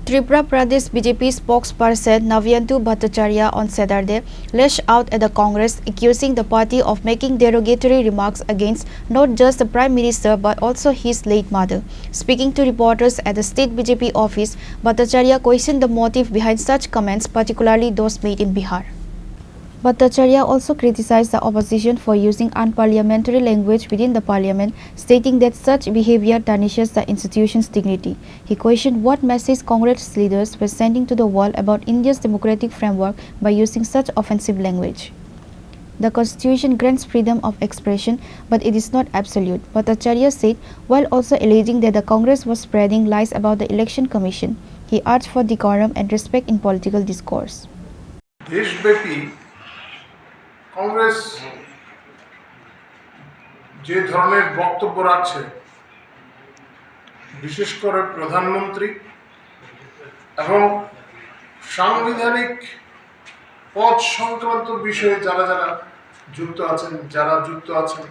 Tripura Pradesh BJP spokesperson Navyantu Bhattacharya on Saturday lashed out at the Congress, accusing the party of making derogatory remarks against not just the Prime Minister but also his late mother. Speaking to reporters at the state BJP office, Bhattacharya questioned the motive behind such comments, particularly those made in Bihar. Bhattacharya also criticized the opposition for using unparliamentary language within the parliament, stating that such behavior tarnishes the institution's dignity. He questioned what message Congress leaders were sending to the world about India's democratic framework by using such offensive language. The constitution grants freedom of expression, but it is not absolute, Bhattacharya said, while also alleging that the Congress was spreading lies about the election commission. He urged for decorum and respect in political discourse. Congress যে ধরনের বক্তব্য রাখছে, বিশেষ করে প্রধানমন্ত্রী এবং সাংবিধানিক পদ সংক্রান্ত বিষয়ে যারা যুক্ত আছেন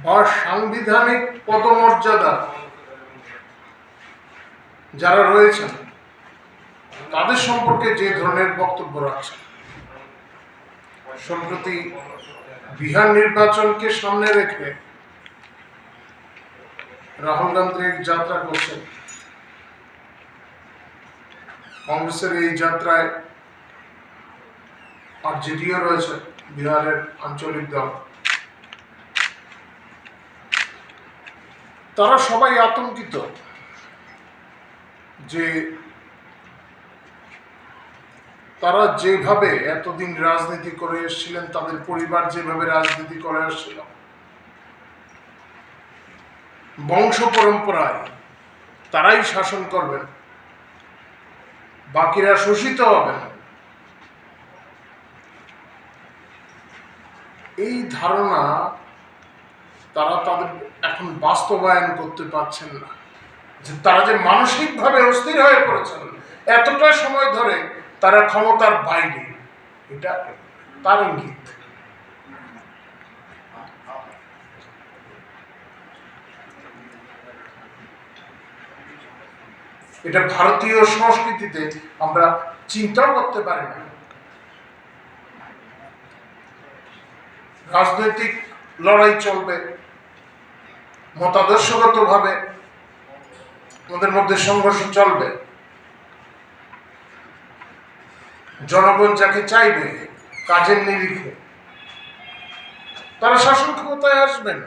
বা সাংবিধানিক পদমর্যাদা যারা রয়েছেন তাদের সম্পর্কে যে ধরনের বক্তব্য রাখছেন, সম্প্রতি বিহার নির্বাচনকে সামনে রেখে রাহুল গান্ধী যাত্রা করছেন। কংগ্রেসের এই যাত্রায় আরজেডিও রয়েছে, বিহারের আঞ্চলিক দল। তারা সবাই আতঙ্কিত যে তারা যেভাবে এতদিন রাজনীতি করে এসেছিলেন, তাদের পরিবার যেভাবে রাজনীতি করে আসছিল, বংশ পরম্পরায় তারাই শাসন করবেন, বাকিরা শোষিত হবেন, এই ধারণা তারা তাদের এখন বাস্তবায়ন করতে পারছেন না। যে তারা যে মানসিকভাবে অস্থির হয়ে পড়েছেন এতটা সময় ধরে, তারা ক্ষমতার বাইরে, এটা তার ইঙ্গিত। এটা ভারতীয় সংস্কৃতিতে আমরা চিন্তাও করতে পারি না। রাজনৈতিক লড়াই চলবে, মতাদর্শগত ভাবে আমাদের মধ্যে সংঘর্ষ চলবে, জনগণ যাকে চাইবে কাজের নিরিখে তারা শাসন ক্ষমতায় আসবেন।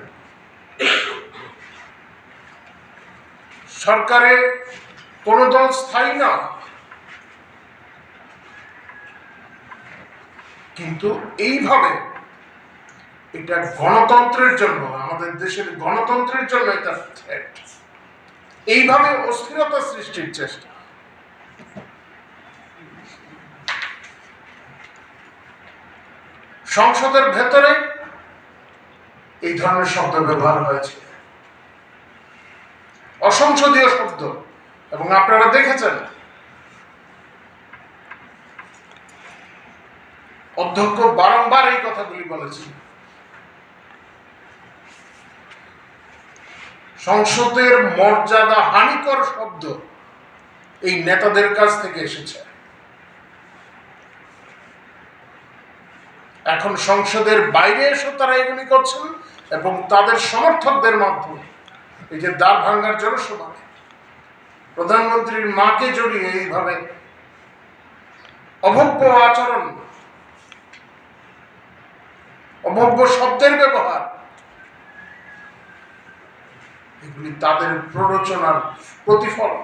সরকারে কোন দল স্থায়ী না, কিন্তু এইভাবে এটা গণতন্ত্রের জন্য, আমাদের দেশের গণতন্ত্রের জন্য এটা থ্রেট। এইভাবে অস্থিরতা সৃষ্টির চেষ্টা। সংসদের ভেতরে এই ধরনের শব্দ ব্যবহার হয়েছে, অসংসদীয় শব্দ, এবং আপনারা দেখেছেন অধ্যক্ষ বারংবার এই কথাগুলি বলেছেন। সংসদের মর্যাদা হানিকর শব্দ এই নেতাদের কাছ থেকে এসেছে। এখন সংসদের বাইরে এসে তারা এগুলি করছেন এবং তাদের সমর্থকদের মাধ্যমে এই যে দ্বার ভাঙ্গার জনসভা, প্রধানমন্ত্রীর মাকে জড়িয়ে এইভাবে অভব্য আচরণ, অভব্য শব্দের ব্যবহার, এগুলি তাদের প্ররোচনার প্রতিফলন।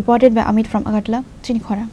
Reported by Amit from Agartala, Chinikhara.